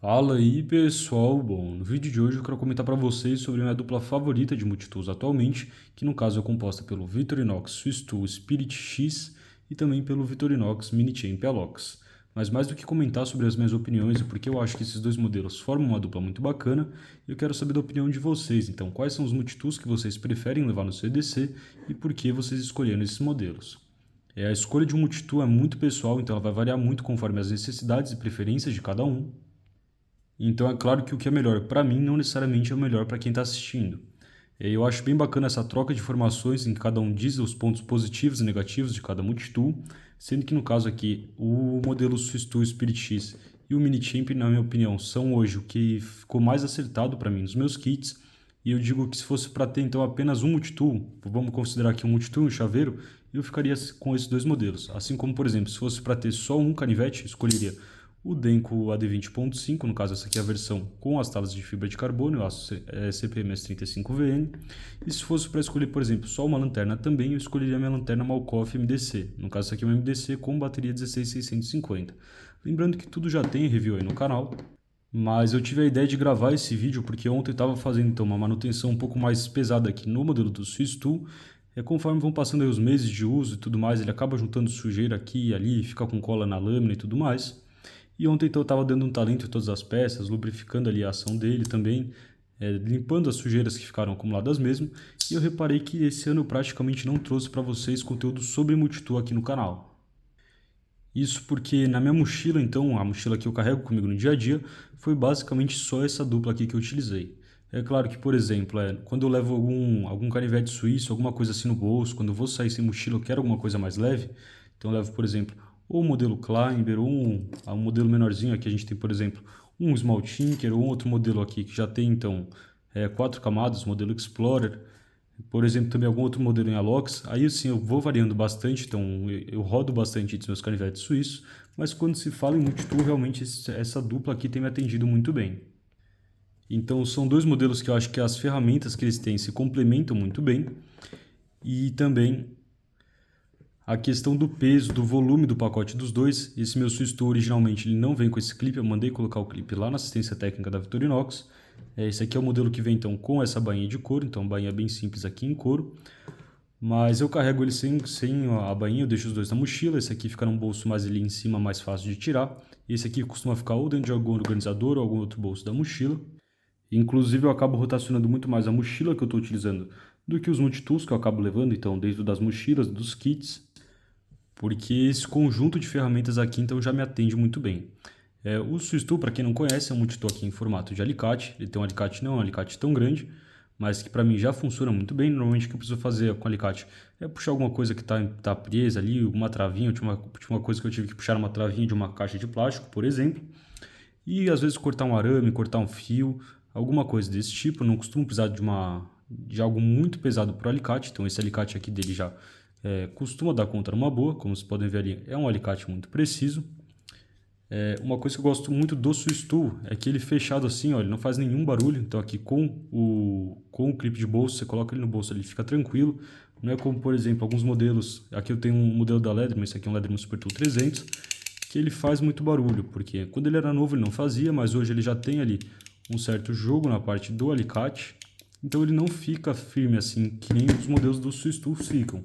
Fala aí pessoal, bom, no vídeo de hoje eu quero comentar para vocês sobre a minha dupla favorita de multitools atualmente, que no caso é composta pelo Victorinox Swiss Tool Spirit X e também pelo Victorinox Mini Chain Pelox. Mas mais do que comentar sobre as minhas opiniões e porque eu acho que esses dois modelos formam uma dupla muito bacana, eu quero saber da opinião de vocês, então quais são os multitools que vocês preferem levar no seu EDC e por que vocês escolheram esses modelos. A escolha de um multitool é muito pessoal, então ela vai variar muito conforme as necessidades e preferências de cada um. Então é claro que o que é melhor para mim não necessariamente é o melhor para quem está assistindo. Eu acho bem bacana essa troca de informações em que cada um diz os pontos positivos e negativos de cada multitool, sendo que no caso aqui o modelo Swiss Tool Spirit X e o Mini Champ, na minha opinião, são hoje o que ficou mais acertado para mim nos meus kits. E eu digo que se fosse para ter então apenas um multitool, vamos considerar aqui um multitool e um chaveiro, eu ficaria com esses dois modelos. Assim como, por exemplo, se fosse para ter só um canivete, eu escolheria o Denko AD20.5, no caso essa aqui é a versão com as talas de fibra de carbono, o aço CPMS35VN. E se fosse para escolher, por exemplo, só uma lanterna também, eu escolheria a minha lanterna Malkoff MDC. No caso essa aqui é uma MDC com bateria 16650. Lembrando que tudo já tem review aí no canal. Mas eu tive a ideia de gravar esse vídeo porque ontem eu estava fazendo então uma manutenção um pouco mais pesada aqui no modelo do Swiss Tool. Conforme vão passando aí os meses de uso e tudo mais, ele acaba juntando sujeira aqui e ali, fica com cola na lâmina e tudo mais. E ontem então eu estava dando um talento em todas as peças, lubrificando ali a ação dele também, limpando as sujeiras que ficaram acumuladas mesmo. E eu reparei que esse ano eu praticamente não trouxe para vocês conteúdo sobre multitool aqui no canal. Isso porque na minha mochila, então, a mochila que eu carrego comigo no dia a dia, foi basicamente só essa dupla aqui que eu utilizei. É claro que, por exemplo, quando eu levo algum canivete suíço, alguma coisa assim no bolso, quando eu vou sair sem mochila, eu quero alguma coisa mais leve, então eu levo, por exemplo, ou o modelo Climber, ou um modelo menorzinho, aqui a gente tem, por exemplo, um Small Tinker, ou outro modelo aqui que já tem, então, 4 camadas, modelo Explorer, por exemplo, também algum outro modelo em Alox. Aí assim eu vou variando bastante, então eu rodo bastante dos meus canivetes suíços, mas quando se fala em multitool, realmente essa dupla aqui tem me atendido muito bem. Então são dois modelos que eu acho que as ferramentas que eles têm se complementam muito bem e também a questão do peso, do volume do pacote dos dois. Esse meu Swiss Tool originalmente ele não vem com esse clipe, eu mandei colocar o clipe lá na assistência técnica da Victorinox. Esse aqui é o modelo que vem então com essa bainha de couro, então bainha bem simples aqui em couro. Mas eu carrego ele sem a bainha, eu deixo os dois na mochila. Esse aqui fica num bolso mais ali em cima, mais fácil de tirar. Esse aqui costuma ficar ou dentro de algum organizador ou algum outro bolso da mochila. Inclusive eu acabo rotacionando muito mais a mochila que eu estou utilizando do que os multitools que eu acabo levando, então dentro das mochilas, dos kits, porque esse conjunto de ferramentas aqui então já me atende muito bem. O Swiss Tool, para quem não conhece, é um multitool aqui em formato de alicate. Ele tem um alicate, não é um alicate tão grande, mas que para mim já funciona muito bem. Normalmente o que eu preciso fazer com alicate é puxar alguma coisa que tá presa ali, uma travinha. Tinha uma coisa que eu tive que puxar uma travinha de uma caixa de plástico, por exemplo. E às vezes cortar um arame, cortar um fio, alguma coisa desse tipo. Não costumo precisar de algo muito pesado para o alicate, então esse alicate aqui dele já costuma dar conta numa boa. Como vocês podem ver ali, é um alicate muito preciso. Uma coisa que eu gosto muito do Swiss Tool é que ele fechado assim, ó, ele não faz nenhum barulho. Então aqui com o clipe de bolso, você coloca ele no bolso, ele fica tranquilo. Não é como, por exemplo, alguns modelos. Aqui eu tenho um modelo da Leatherman, esse aqui é um Leatherman Super Tool 300, que ele faz muito barulho, porque quando ele era novo ele não fazia, mas hoje ele já tem ali um certo jogo na parte do alicate. Então ele não fica firme assim, que nem os modelos do Swiss Tool ficam.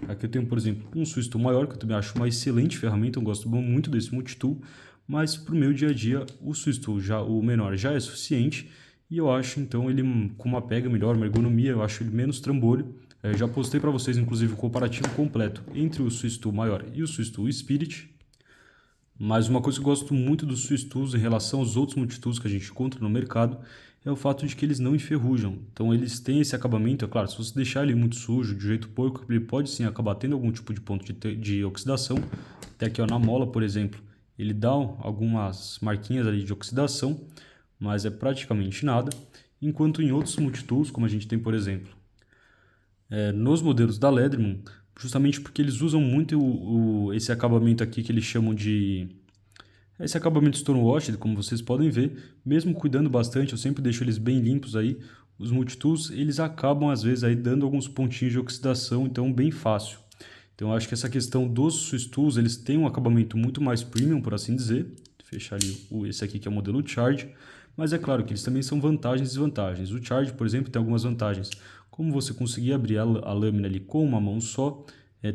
Aqui eu tenho, por exemplo, um Swiss Tool maior, que eu também acho uma excelente ferramenta, eu gosto muito desse multitool, mas para o meu dia a dia o Swiss Tool, o menor, já é suficiente, e eu acho então ele com uma pega melhor, uma ergonomia, eu acho ele menos trambolho. Já postei para vocês inclusive o comparativo completo entre o Swiss Tool maior e o Swiss Tool Spirit. Mas uma coisa que eu gosto muito dos Swiss Tools em relação aos outros multitools que a gente encontra no mercado é o fato de que eles não enferrujam. Então eles têm esse acabamento, é claro, se você deixar ele muito sujo, de jeito porco, ele pode sim acabar tendo algum tipo de ponto de oxidação. Até aqui ó, na mola, por exemplo, ele dá algumas marquinhas ali de oxidação, mas é praticamente nada. Enquanto em outros multitools, como a gente tem, por exemplo, nos modelos da Leatherman, justamente porque eles usam muito esse acabamento aqui que eles chamam de... Esse acabamento stonewashed, como vocês podem ver, mesmo cuidando bastante, eu sempre deixo eles bem limpos aí, os multitools, eles acabam às vezes aí dando alguns pontinhos de oxidação, então bem fácil. Então eu acho que essa questão dos Swiss Tools, eles têm um acabamento muito mais premium, por assim dizer, fechar ali esse aqui que é o modelo Charge, mas é claro que eles também são vantagens e desvantagens. O Charge, por exemplo, tem algumas vantagens, como você conseguir abrir a lâmina ali com uma mão só.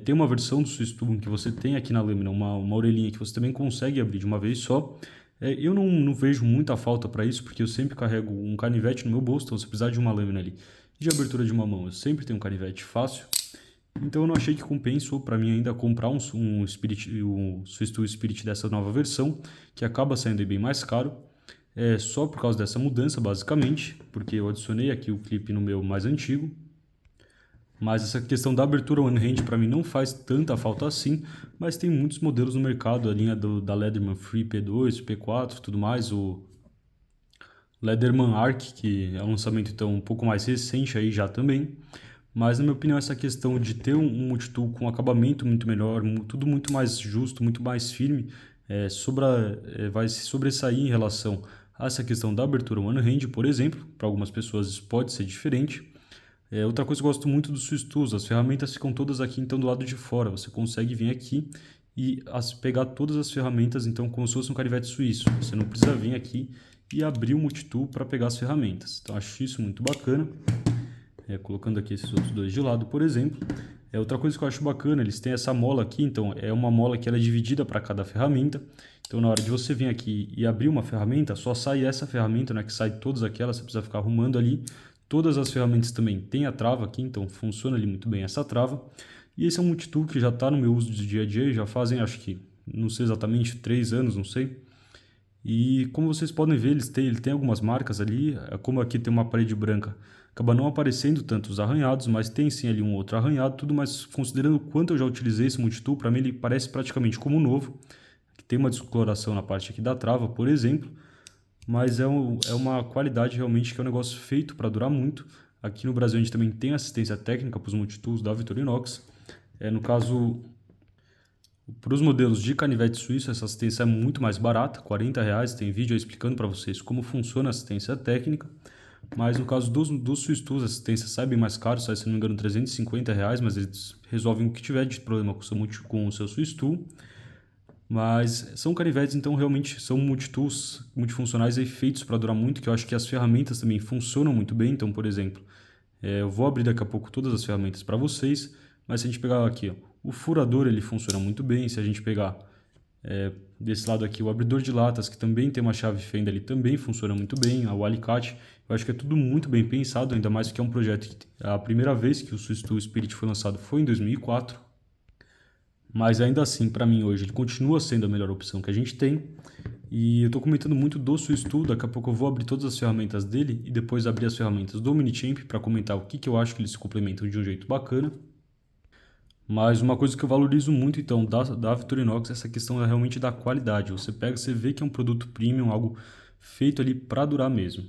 Tem uma versão do Swiss Tube que você tem aqui na lâmina, uma orelhinha que você também consegue abrir de uma vez só. Eu não vejo muita falta para isso, porque eu sempre carrego um canivete no meu bolso, então se precisar de uma lâmina ali de abertura de uma mão, eu sempre tenho um canivete fácil. Então eu não achei que compensou para mim ainda comprar um Swiss Tube Spirit dessa nova versão, que acaba saindo bem mais caro. Só por causa dessa mudança, basicamente, porque eu adicionei aqui o clipe no meu mais antigo. Mas essa questão da abertura one hand para mim não faz tanta falta assim, mas tem muitos modelos no mercado, a linha da Leatherman Free P2, P4, tudo mais, o Leatherman Arc, que é um lançamento então um pouco mais recente aí já também. Mas na minha opinião essa questão de ter um multitool com acabamento muito melhor, tudo muito mais justo, muito mais firme, vai se sobressair em relação a essa questão da abertura one hand, por exemplo. Para algumas pessoas isso pode ser diferente. Outra coisa que eu gosto muito do Swiss Tools, as ferramentas ficam todas aqui então do lado de fora. Você consegue vir aqui e pegar todas as ferramentas então como se fosse um canivete suíço. Você não precisa vir aqui e abrir o multitool para pegar as ferramentas. Então acho isso muito bacana. Colocando aqui esses outros dois de lado, por exemplo. Outra coisa que eu acho bacana, eles têm essa mola aqui, então é uma mola que ela é dividida para cada ferramenta. Então na hora de você vir aqui e abrir uma ferramenta, só sai essa ferramenta, né, que sai todas aquelas, você precisa ficar arrumando ali. Todas as ferramentas também tem a trava aqui, então funciona ali muito bem essa trava. E esse é um multitool que já está no meu uso do dia a dia, já fazem acho que, não sei exatamente, 3 anos, não sei. E como vocês podem ver, ele tem algumas marcas ali, como aqui tem uma parede branca, acaba não aparecendo tanto os arranhados, mas tem sim ali um outro arranhado, tudo, mas considerando o quanto eu já utilizei esse multitool, para mim ele parece praticamente como novo. Tem uma descoloração na parte aqui da trava, por exemplo, mas é uma qualidade realmente que é um negócio feito para durar muito. Aqui no Brasil a gente também tem assistência técnica para os multitools da Victorinox. No caso, para os modelos de canivete suíço, essa assistência é muito mais barata, R$40. Tem vídeo aí explicando para vocês como funciona a assistência técnica. Mas no caso dos Swiss Tools, a assistência sai bem mais caro, sai, se não me engano, R$350, mas eles resolvem o que tiver de problema com o seu Swiss Tool. Mas são canivetes, então realmente são multitools, multifuncionais e feitos para durar muito, que eu acho que as ferramentas também funcionam muito bem. Então, por exemplo, eu vou abrir daqui a pouco todas as ferramentas para vocês, mas se a gente pegar aqui, ó, o furador ele funciona muito bem. Se a gente pegar desse lado aqui o abridor de latas, que também tem uma chave fenda, ele também funciona muito bem. O alicate, eu acho que é tudo muito bem pensado, ainda mais que é um projeto que a primeira vez que o Swiss Tool Spirit foi lançado foi em 2004. Mas ainda assim, para mim hoje, ele continua sendo a melhor opção que a gente tem. E eu estou comentando muito do Swiss Tool, daqui a pouco eu vou abrir todas as ferramentas dele e depois abrir as ferramentas do Minichamp para comentar o que eu acho que eles se complementam de um jeito bacana. Mas uma coisa que eu valorizo muito então da Victorinox é essa questão realmente da qualidade. Você vê que é um produto premium, algo feito ali para durar mesmo.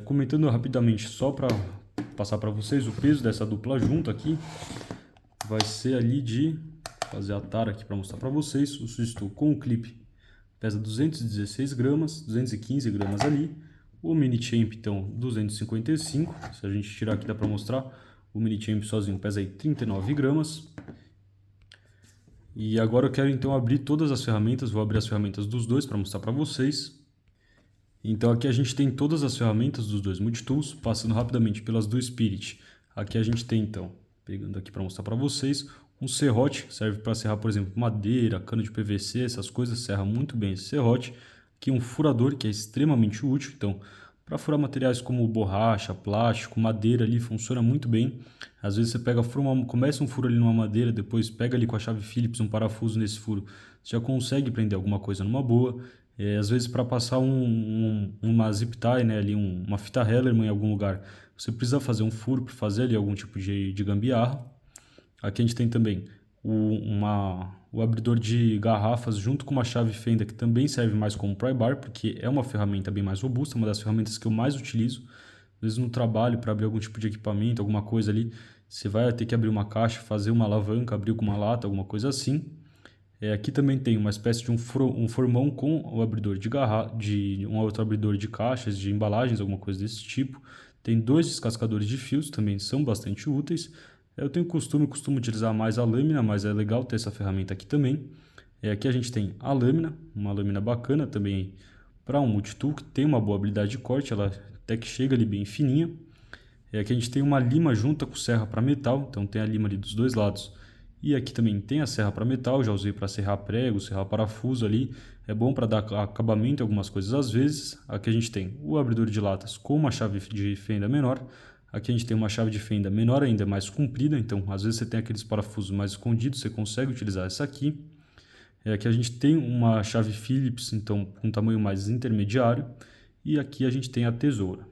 Comentando rapidamente, só para passar para vocês o peso dessa dupla junta aqui, vai ser ali de fazer a tara aqui para mostrar para vocês. O Swiss Tool com o clipe pesa 216 gramas, 215 gramas ali. O Minichamp então 255, se a gente tirar aqui dá para mostrar. O Minichamp sozinho pesa aí 39 gramas. E agora eu quero então abrir todas as ferramentas, vou abrir as ferramentas dos dois para mostrar para vocês. Então aqui a gente tem todas as ferramentas dos dois multitools, passando rapidamente pelas do Spirit. Aqui a gente tem então, pegando aqui para mostrar para vocês, um serrote, serve para serrar, por exemplo, madeira, cano de PVC, essas coisas, serra muito bem esse serrote. Aqui um furador, que é extremamente útil, então, para furar materiais como borracha, plástico, madeira ali, funciona muito bem. Às vezes você começa um furo ali numa madeira, depois pega ali com a chave Phillips um parafuso nesse furo, você já consegue prender alguma coisa numa boa. Às vezes para passar uma zip tie, né, ali uma fita Hellerman em algum lugar, você precisa fazer um furo para fazer ali algum tipo de gambiarra. Aqui a gente tem também o abridor de garrafas junto com uma chave fenda, que também serve mais como pry bar, porque é uma ferramenta bem mais robusta, uma das ferramentas que eu mais utilizo. Às vezes no trabalho, para abrir algum tipo de equipamento, alguma coisa ali, você vai ter que abrir uma caixa, fazer uma alavanca, abrir com uma lata, alguma coisa assim. Aqui também tem uma espécie de um formão com o abridor de um outro abridor de caixas, de embalagens, alguma coisa desse tipo. Tem 2 descascadores de fios, também são bastante úteis. Eu costumo utilizar mais a lâmina, mas é legal ter essa ferramenta aqui também. Aqui a gente tem a lâmina, uma lâmina bacana também para um multitool, que tem uma boa habilidade de corte, ela até que chega ali bem fininha. Aqui a gente tem uma lima junta com serra para metal, então tem a lima ali dos dois lados. E aqui também tem a serra para metal, já usei para serrar prego, serrar parafuso ali. É bom para dar acabamento em algumas coisas às vezes. Aqui a gente tem o abridor de latas com uma chave de fenda menor. Aqui a gente tem uma chave de fenda menor ainda, mais comprida, então às vezes você tem aqueles parafusos mais escondidos, você consegue utilizar essa aqui. Aqui a gente tem uma chave Phillips, então com um tamanho mais intermediário. E aqui a gente tem a tesoura.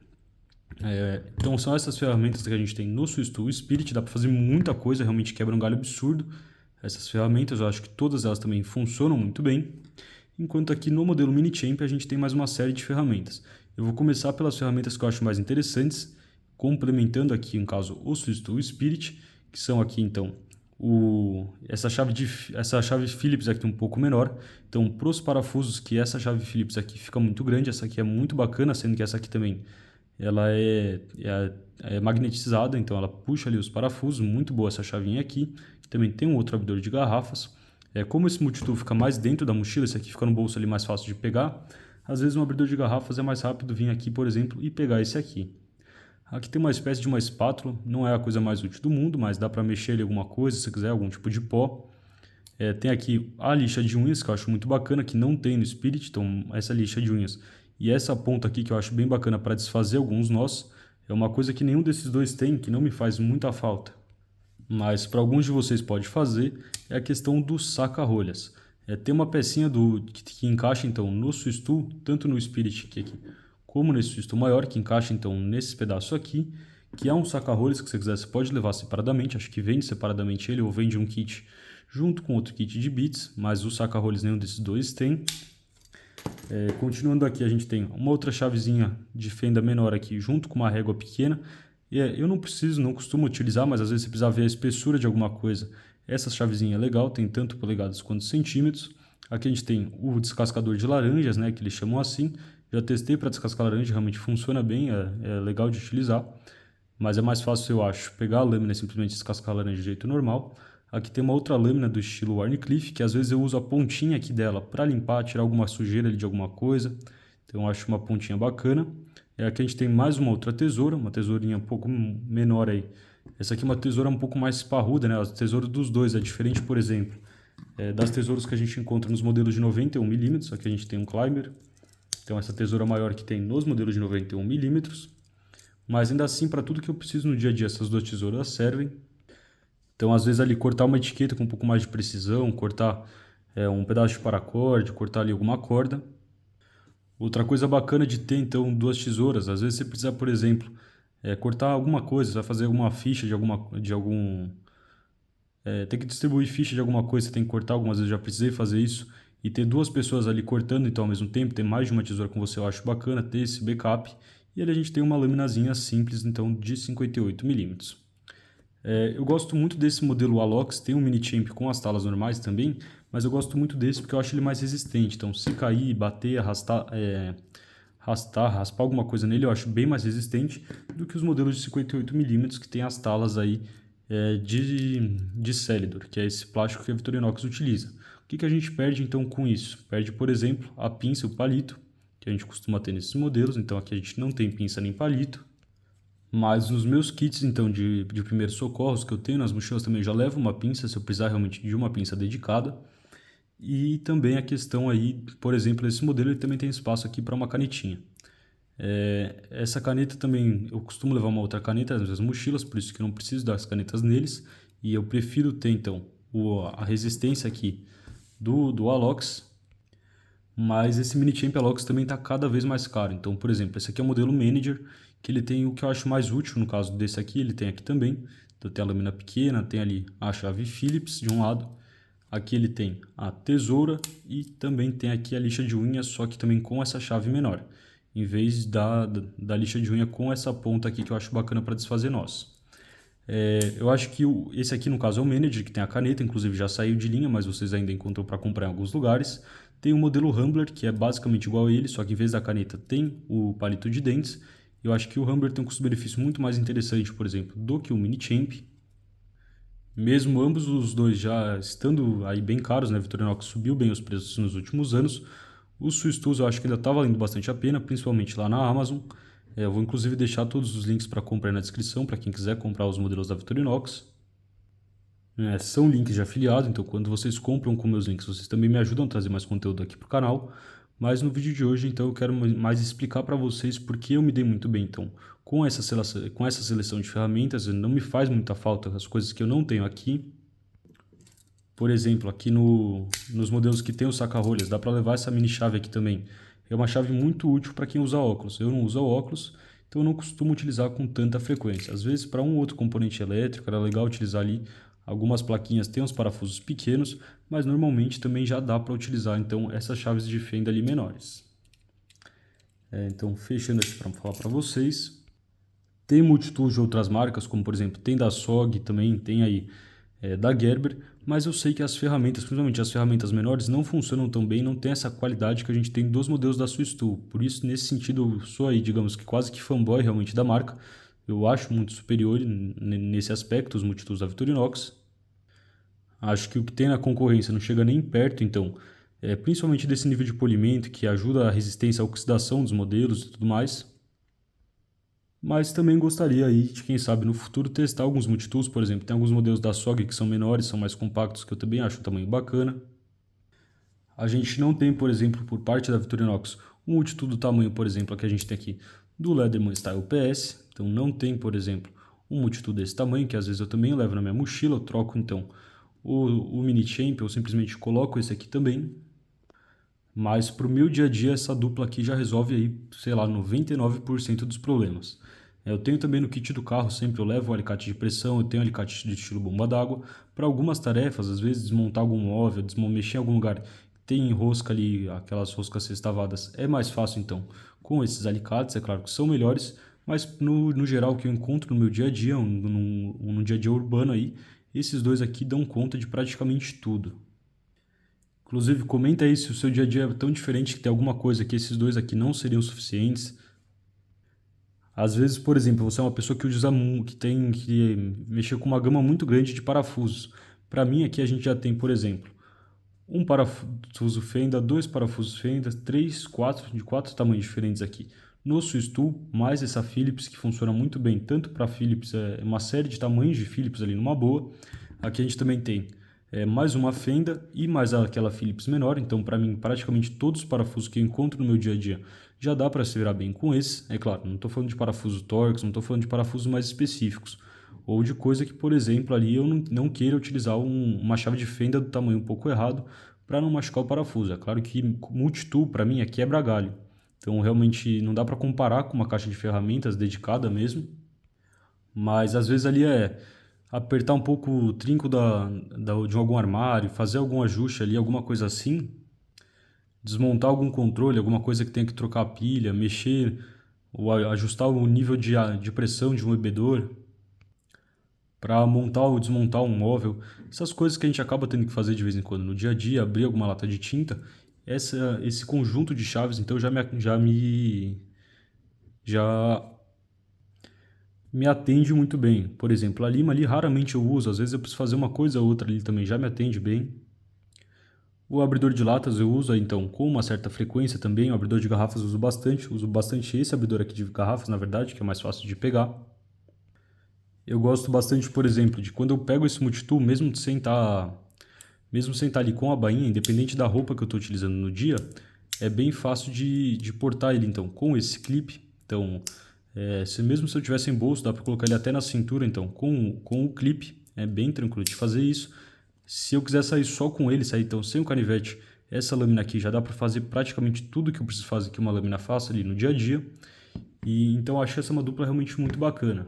Então são essas ferramentas que a gente tem no SwissTool Spirit, dá para fazer muita coisa, realmente quebra um galho absurdo. Essas ferramentas, eu acho que todas elas também funcionam muito bem. Enquanto aqui no modelo Mini Champ a gente tem mais uma série de ferramentas. Eu vou começar pelas ferramentas que eu acho mais interessantes, complementando aqui, no caso, o SwissTool Spirit, que são aqui então essa chave Phillips aqui um pouco menor. Então para os parafusos, que essa chave Phillips aqui fica muito grande, essa aqui é muito bacana, sendo que essa aqui também ela é magnetizada, então ela puxa ali os parafusos, muito boa essa chavinha aqui. Também tem um outro abridor de garrafas. Como esse multitool fica mais dentro da mochila, esse aqui fica no bolso ali mais fácil de pegar, às vezes um abridor de garrafas é mais rápido vir aqui, por exemplo, e pegar esse aqui. Aqui tem uma espécie de uma espátula, não é a coisa mais útil do mundo, mas dá para mexer ali alguma coisa, se quiser, algum tipo de pó. Tem aqui a lixa de unhas, que eu acho muito bacana, que não tem no Spirit, então essa lixa de unhas e essa ponta aqui que eu acho bem bacana para desfazer alguns nós, é uma coisa que nenhum desses dois tem, que não me faz muita falta. Mas para alguns de vocês pode fazer, é a questão do saca-rolhas. Tem uma pecinha que encaixa então no SwissTool, tanto no Spirit aqui, como nesse SwissTool maior, que encaixa então nesse pedaço aqui, que é um saca-rolhas que você quiser, você pode levar separadamente, acho que vende separadamente ele ou vende um kit junto com outro kit de bits, mas o saca-rolhas nenhum desses dois tem. Continuando aqui, a gente tem uma outra chavezinha de fenda menor aqui, junto com uma régua pequena. Eu não costumo utilizar, mas às vezes você precisa ver a espessura de alguma coisa. Essa chavezinha é legal, tem tanto polegadas quanto centímetros. Aqui a gente tem o descascador de laranjas, né, que eles chamam assim. Já testei para descascar laranja, realmente funciona bem, é legal de utilizar. Mas é mais fácil, eu acho, pegar a lâmina e simplesmente descascar a laranja de jeito normal. Aqui tem uma outra lâmina do estilo Warncliffe, que às vezes eu uso a pontinha aqui dela para limpar, tirar alguma sujeira ali de alguma coisa. Então eu acho uma pontinha bacana. Aqui a gente tem mais uma outra tesoura, uma tesourinha um pouco menor aí. Essa aqui é uma tesoura um pouco mais parruda, né? A tesoura dos dois é diferente, por exemplo, das tesouras que a gente encontra nos modelos de 91mm. Aqui a gente tem um Climber. Então essa tesoura maior que tem nos modelos de 91mm. Mas ainda assim, para tudo que eu preciso no dia a dia, essas duas tesouras servem. Então, às vezes ali cortar uma etiqueta com um pouco mais de precisão, cortar um pedaço de paracorde, cortar ali alguma corda. Outra coisa bacana de ter, então, duas tesouras. Às vezes você precisa, por exemplo, cortar alguma coisa, você vai fazer alguma ficha tem que distribuir ficha de alguma coisa, você tem que cortar. Algumas vezes eu já precisei fazer isso. E ter duas pessoas ali cortando, então, ao mesmo tempo, ter mais de uma tesoura com você, eu acho bacana ter esse backup. E ali a gente tem uma laminazinha simples, então, de 58mm. Eu gosto muito desse modelo Alox, tem um Mini Champ com as talas normais também, mas eu gosto muito desse porque eu acho ele mais resistente. Então, se cair, bater, raspar alguma coisa nele, eu acho bem mais resistente do que os modelos de 58mm que tem as talas aí de Celidor, que é esse plástico que a Victorinox utiliza. O que a gente perde então com isso? Perde, por exemplo, a pinça, o palito, que a gente costuma ter nesses modelos. Então aqui a gente não tem pinça nem palito. Mas nos meus kits, então, de primeiros socorros que eu tenho, nas mochilas também já levo uma pinça, se eu precisar realmente de uma pinça dedicada. E também a questão aí, por exemplo, esse modelo ele também tem espaço aqui para uma canetinha. Essa caneta também, eu costumo levar uma outra caneta nas mochilas, por isso que eu não preciso das canetas neles. E eu prefiro ter, então, a resistência aqui do Alox. Mas esse Mini Champ Alox também está cada vez mais caro. Então, por exemplo, esse aqui é o modelo Manager, que ele tem o que eu acho mais útil no caso desse aqui, ele tem aqui também. Então tem a lâmina pequena, tem ali a chave Phillips de um lado. Aqui ele tem a tesoura e também tem aqui a lixa de unha, só que também com essa chave menor. Em vez da lixa de unha com essa ponta aqui que eu acho bacana para desfazer nós. Eu acho que esse aqui no caso é o Manager, que tem a caneta, inclusive já saiu de linha, mas vocês ainda encontram para comprar em alguns lugares. Tem o modelo Humbler, que é basicamente igual a ele, só que em vez da caneta tem o palito de dentes. Eu acho que o Humbler tem um custo-benefício muito mais interessante, por exemplo, do que o Mini Champ. Mesmo ambos os dois já estando aí bem caros, né? A Victorinox subiu bem os preços nos últimos anos. O Swiss Tools eu acho que ainda está valendo bastante a pena, principalmente lá na Amazon. Eu vou inclusive deixar todos os links para compra aí na descrição para quem quiser comprar os modelos da Victorinox. São links de afiliado, então quando vocês compram com meus links, vocês também me ajudam a trazer mais conteúdo aqui para o canal. Mas no vídeo de hoje, então, eu quero mais explicar para vocês porque eu me dei muito bem, então, com essa seleção de ferramentas, não me faz muita falta as coisas que eu não tenho aqui. Por exemplo, aqui nos modelos que tem o saca-rolhas, dá para levar essa mini chave aqui também. É uma chave muito útil para quem usa óculos. Eu não uso óculos, então eu não costumo utilizar com tanta frequência. Às vezes, para um ou outro componente elétrico, era legal utilizar ali. Algumas plaquinhas têm uns parafusos pequenos, mas normalmente também já dá para utilizar então essas chaves de fenda ali menores. Então, fechando aqui para falar para vocês. Tem multitools de outras marcas, como por exemplo, tem da SOG também, tem aí da Gerber, mas eu sei que as ferramentas, principalmente as ferramentas menores, não funcionam tão bem, não tem essa qualidade que a gente tem dos modelos da Swiss Tool. Por isso, nesse sentido, eu sou aí, digamos que quase que fanboy realmente da marca. Eu acho muito superior nesse aspecto os multitools da Victorinox. Acho que o que tem na concorrência não chega nem perto, então, principalmente desse nível de polimento que ajuda a resistência à oxidação dos modelos e tudo mais. Mas também gostaria aí de, quem sabe, no futuro testar alguns multitools, por exemplo, tem alguns modelos da SOG que são menores, são mais compactos, que eu também acho um tamanho bacana. A gente não tem, por exemplo, por parte da Victorinox, um multitool do tamanho, por exemplo, que a gente tem aqui do Leatherman Style PS. Então não tem, por exemplo, um multitool desse tamanho, que às vezes eu também levo na minha mochila, eu troco então o Mini Champ, eu simplesmente coloco esse aqui também. Mas para o meu dia a dia, essa dupla aqui já resolve aí, sei lá, 99% dos problemas. Eu tenho também no kit do carro, sempre eu levo o alicate de pressão, eu tenho o alicate de estilo bomba d'água. Para algumas tarefas, às vezes desmontar algum móvel, mexer em algum lugar, tem rosca ali, aquelas roscas sextavadas, é mais fácil então com esses alicates, é claro que são melhores, mas no geral o que eu encontro no meu dia a dia, no dia a dia urbano aí, esses dois aqui dão conta de praticamente tudo. Inclusive, comenta aí se o seu dia a dia é tão diferente que tem alguma coisa que esses dois aqui não seriam suficientes. Às vezes, por exemplo, você é uma pessoa que usa que tem que mexer com uma gama muito grande de parafusos. Para mim, aqui a gente já tem, por exemplo, um parafuso fenda, dois parafusos fenda, três, quatro, de quatro tamanhos diferentes aqui. No Swiss Tool, mais essa Philips que funciona muito bem, tanto para Philips, uma série de tamanhos de Philips ali numa boa. Aqui a gente também tem mais uma fenda e mais aquela Philips menor. Então, para mim, praticamente todos os parafusos que eu encontro no meu dia a dia já dá para se virar bem com esse. É claro, não estou falando de parafuso Torx, não estou falando de parafusos mais específicos. Ou de coisa que, por exemplo, ali eu não queira utilizar uma chave de fenda do tamanho um pouco errado para não machucar o parafuso. É claro que multitool para mim é quebra galho. Então realmente não dá para comparar com uma caixa de ferramentas dedicada mesmo. Mas às vezes ali é apertar um pouco o trinco de algum armário, fazer algum ajuste ali, alguma coisa assim, desmontar algum controle, alguma coisa que tenha que trocar a pilha, mexer ou ajustar o nível de pressão de um bebedor para montar ou desmontar um móvel, essas coisas que a gente acaba tendo que fazer de vez em quando no dia a dia, abrir alguma lata de tinta, esse conjunto de chaves então já me atende muito bem. Por exemplo, a lima ali raramente eu uso, às vezes eu preciso fazer uma coisa ou outra ali também, já me atende bem. O abridor de latas eu uso então com uma certa frequência também, o abridor de garrafas eu uso bastante esse abridor aqui de garrafas, na verdade, que é mais fácil de pegar. Eu gosto bastante, por exemplo, de quando eu pego esse multitool, mesmo sem estar ali com a bainha, independente da roupa que eu estou utilizando no dia, é bem fácil de portar ele então com esse clipe. Então, mesmo se eu tivesse em bolso, dá para colocar ele até na cintura, então com o clipe, é bem tranquilo de fazer isso. Se eu quiser sair só com ele, sair então sem o canivete, essa lâmina aqui já dá para fazer praticamente tudo que eu preciso fazer que uma lâmina faça ali no dia a dia. E então eu achei essa uma dupla realmente muito bacana.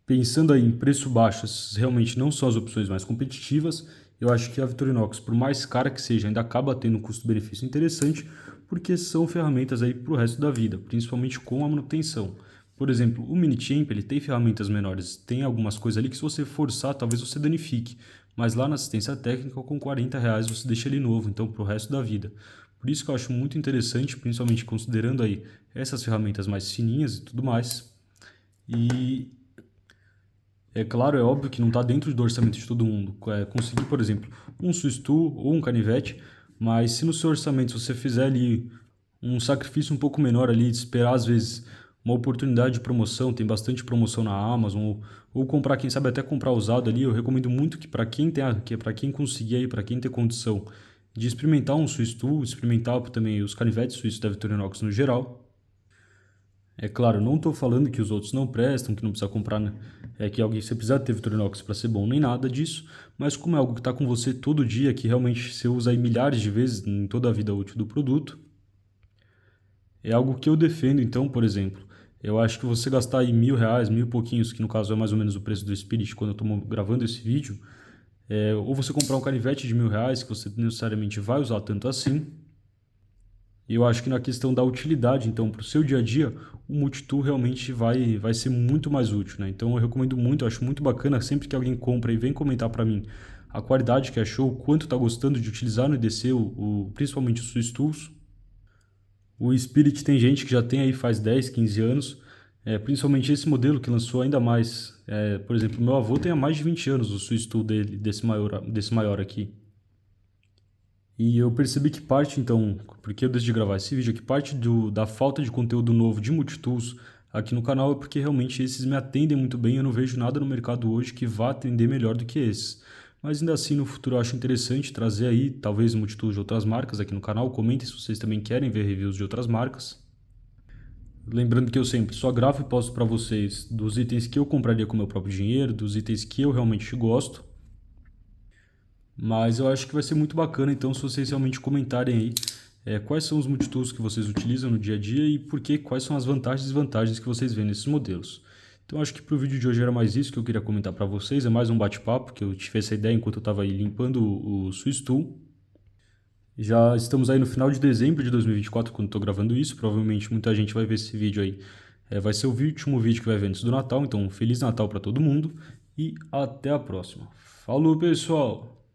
Pensando aí em preço baixo, essas realmente não são as opções mais competitivas. Eu acho que a Victorinox, por mais cara que seja, ainda acaba tendo um custo-benefício interessante, porque são ferramentas aí para o resto da vida, principalmente com a manutenção. Por exemplo, o Mini Champ, ele tem ferramentas menores, tem algumas coisas ali que se você forçar, talvez você danifique. Mas lá na assistência técnica, com R$ 40 você deixa ele novo, então para o resto da vida. Por isso que eu acho muito interessante, principalmente considerando aí essas ferramentas mais fininhas e tudo mais. E É claro, é óbvio que não está dentro do orçamento de todo mundo. Conseguir, por exemplo, um Swiss Tool ou um canivete, mas se no seu orçamento você fizer ali um sacrifício um pouco menor ali, de esperar às vezes uma oportunidade de promoção, tem bastante promoção na Amazon, ou comprar, quem sabe até comprar usado ali, eu recomendo muito que para quem tem, que para quem conseguir aí, para quem tem condição de experimentar um Swiss Tool, experimentar também os canivetes suíços da Victorinox no geral. É claro, não estou falando que os outros não prestam, que não precisa comprar, né? Que alguém você precisa ter Victorinox para ser bom, nem nada disso, mas como é algo que está com você todo dia, que realmente você usa aí milhares de vezes em toda a vida útil do produto, é algo que eu defendo. Então, por exemplo, eu acho que você gastar aí R$ 1.000, mil e pouquinhos, que no caso é mais ou menos o preço do Spirit quando eu estou gravando esse vídeo, ou você comprar um canivete de R$ 1.000 que você necessariamente vai usar tanto assim. E eu acho que na questão da utilidade, então, para o seu dia a dia, o multitool realmente vai ser muito mais útil, né? Então eu recomendo muito, eu acho muito bacana sempre que alguém compra e vem comentar para mim a qualidade que achou, o quanto está gostando de utilizar no EDC, principalmente os Swiss Tools. O Spirit tem gente que já tem aí faz 10, 15 anos, principalmente esse modelo que lançou ainda mais. Por exemplo, meu avô tem há mais de 20 anos o Swiss Tool dele, desse maior aqui. E eu percebi que parte, então, porque eu decidi gravar esse vídeo, que parte da falta de conteúdo novo de multitools aqui no canal é porque realmente esses me atendem muito bem, eu não vejo nada no mercado hoje que vá atender melhor do que esses. Mas ainda assim, no futuro eu acho interessante trazer aí, talvez, multitools de outras marcas aqui no canal. Comentem se vocês também querem ver reviews de outras marcas. Lembrando que eu sempre só gravo e posto para vocês dos itens que eu compraria com meu próprio dinheiro, dos itens que eu realmente gosto. Mas eu acho que vai ser muito bacana, então, se vocês realmente comentarem aí quais são os multitools que vocês utilizam no dia a dia e quais são as vantagens e desvantagens que vocês veem nesses modelos. Então, acho que para o vídeo de hoje era mais isso que eu queria comentar para vocês. É mais um bate-papo, que eu tive essa ideia enquanto eu estava aí limpando o Swiss Tool. Já estamos aí no final de dezembro de 2024, quando estou gravando isso. Provavelmente muita gente vai ver esse vídeo aí. Vai ser o último vídeo que vai ver antes do Natal, então Feliz Natal para todo mundo e até a próxima. Falou, pessoal!